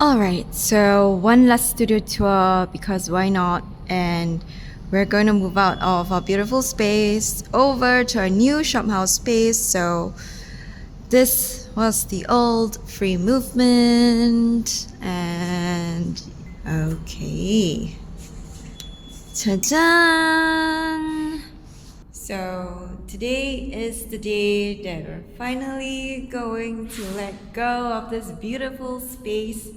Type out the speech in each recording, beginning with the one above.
Alright, so one last studio tour because why not? And we're going to move out of our beautiful space over to our new shophouse space. So this was the old free movement and okay. Ta-da! So today is the day that we're finally going to let go of this beautiful space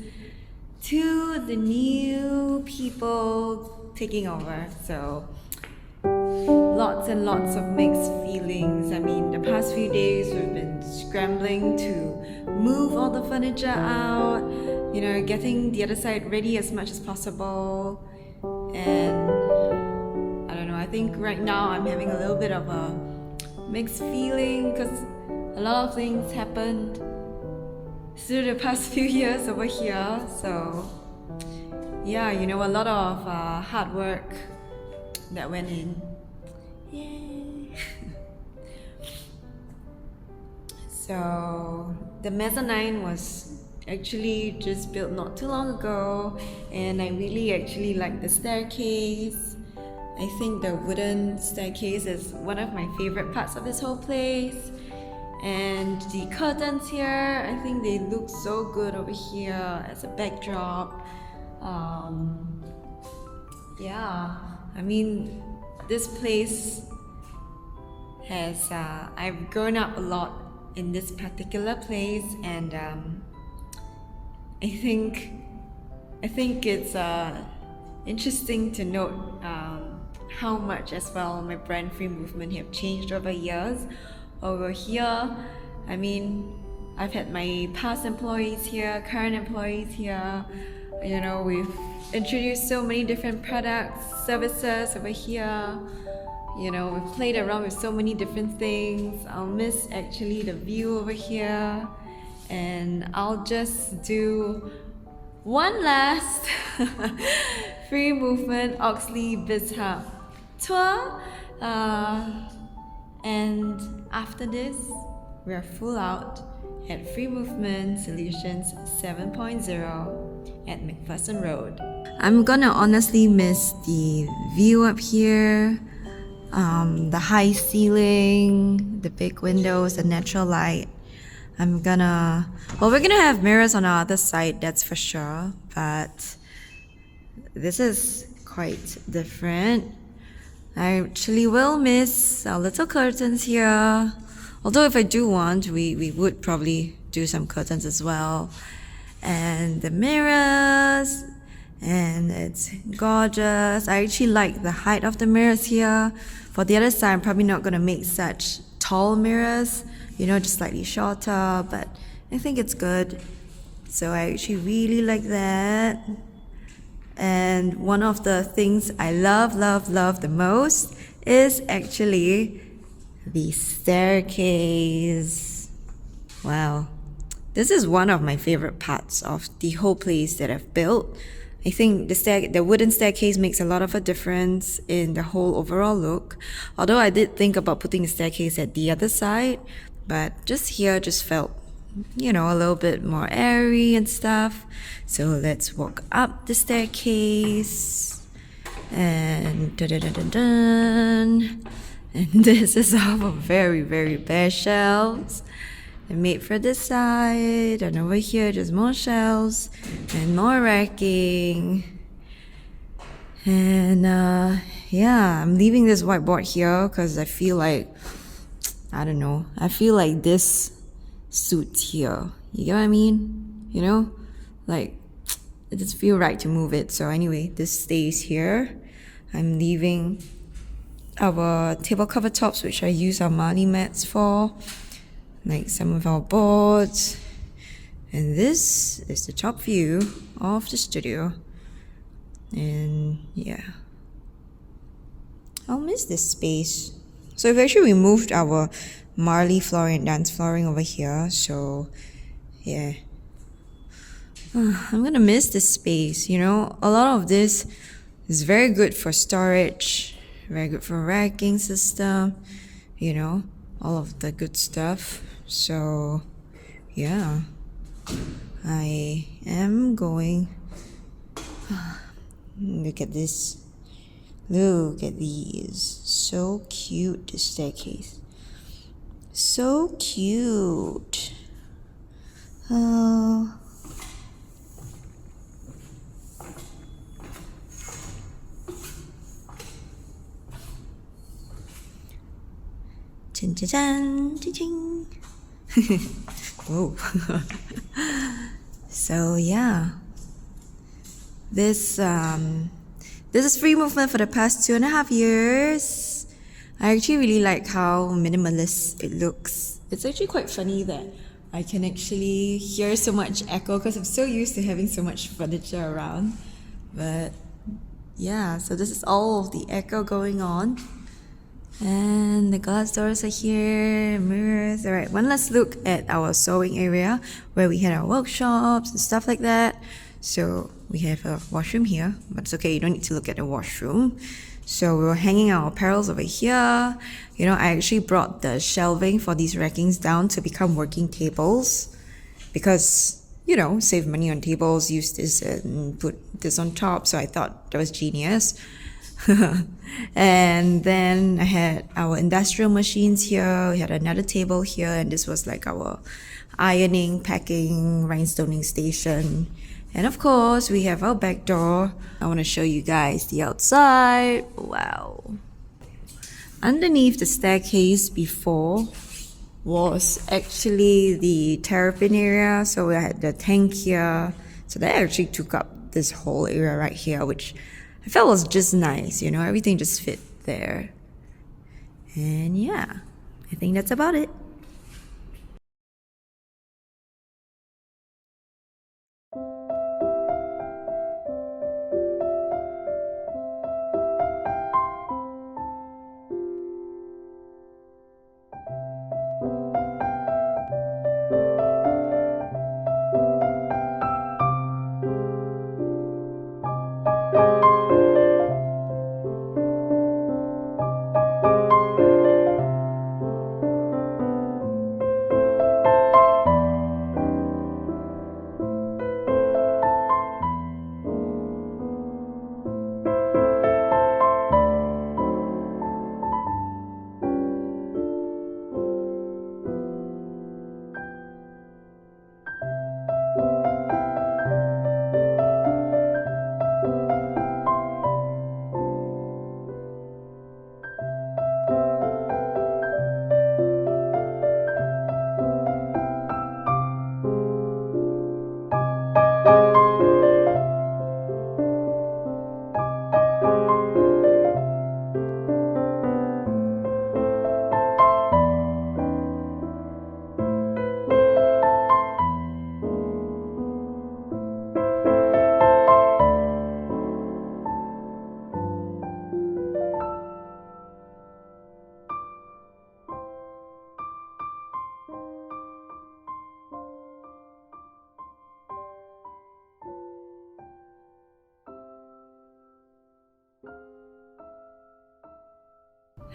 to the new people taking over. So lots and lots of mixed feelings. I mean, the past few days we've been scrambling to move all the furniture out, getting the other side ready as much as possible. And I don't know, I think right now I'm having a little bit of a mixed feeling because a lot of things happened through the past few years over here. So yeah, a lot of hard work that went in. Yay! So the mezzanine was actually just built not too long ago, and I really actually like the staircase. I think the wooden staircase is one of my favorite parts of this whole place. And the curtains here, I think they look so good over here as a backdrop. Yeah, I mean, this place has, I've grown up a lot in this particular place, and I think it's interesting to note how much as well my brand free movement have changed over years. Over here, I mean, I've had my past employees here, current employees here. We've introduced so many different products, services over here. We've played around with so many different things. I'll miss actually the view over here, and I'll just do one last free movement Oxley Biz Hub tour. And after this, we're full out at Free Movement Solutions 7.0 at Macpherson Road. I'm gonna honestly miss the view up here, the high ceiling, the big windows, the natural light. We're gonna have mirrors on our other side, that's for sure, but this is quite different. I actually will miss our little curtains here. Although if I do want, we would probably do some curtains as well. And the mirrors, and it's gorgeous. I actually like the height of the mirrors here. For the other side, I'm probably not gonna make such tall mirrors, just slightly shorter, but I think it's good. So I actually really like that. And one of the things I love the most is actually the staircase. Wow. This is one of my favorite parts of the whole place that I've built. I think the wooden staircase makes a lot of a difference in the whole overall look. Although I did think about putting a staircase at the other side, but just here just felt a little bit more airy and stuff. So let's walk up the staircase. And dun. And this is all of very, very bare shelves. And made for this side. And over here, just more shelves and more racking. And yeah, I'm leaving this whiteboard here because I feel like, I feel like this suits here. You get what I mean? Like, it just feel right to move it. So anyway, this stays here. I'm leaving our table cover tops, which I use our Mali mats for, like some of our boards. And this is the top view of the studio. And yeah, I'll miss this space. So we've actually removed our Marley flooring and dance flooring over here. So yeah, I'm gonna miss this space. A lot of this is very good for storage, very good for racking system, all of the good stuff. So yeah, I am going. Look at this. Look at these. So cute, this staircase. So cute. Oh. Chan chan chan, ching. Whoa. So yeah, this is free movement for the past 2.5 years. I actually really like how minimalist it looks. It's actually quite funny that I can actually hear so much echo because I'm so used to having so much furniture around. But yeah, so this is all of the echo going on. And the glass doors are here, mirrors. Alright, one last look at our sewing area where we had our workshops and stuff like that. So we have a washroom here, but it's okay, you don't need to look at the washroom. So we were hanging our apparels over here. You know, I actually brought the shelving for these rackings down to become working tables because, you know, save money on tables, use this and put this on top. So I thought that was genius. And then I had our industrial machines here. We had another table here, and this was like our ironing, packing, rhinestoning station. And of course, we have our back door. I want to show you guys the outside. Wow. Underneath the staircase before was actually the terrapin area. So we had the tank here. So that actually took up this whole area right here, which I felt was just nice, you know, everything just fit there. And yeah, I think that's about it.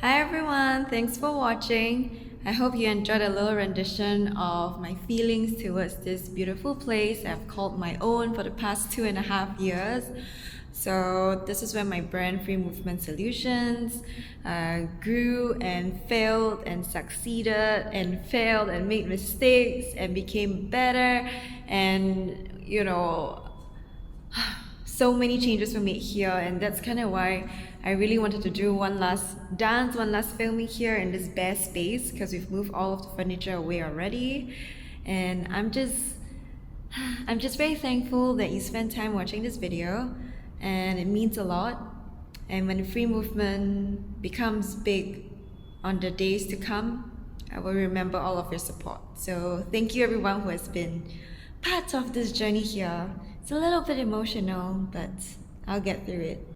Hi everyone, thanks for watching. I hope you enjoyed a little rendition of my feelings towards this beautiful place I've called my own for the past 2.5 years. So this is where my brand Free Movement Solutions grew and failed and succeeded and failed and made mistakes and became better, and you know, so many changes were made here, and that's kind of why I really wanted to do one last dance, one last filming here in this bare space, because we've moved all of the furniture away already. And I'm just very thankful that you spent time watching this video, and it means a lot. And when free movement becomes big on the days to come, I will remember all of your support. So thank you everyone who has been part of this journey here. It's a little bit emotional, but I'll get through it.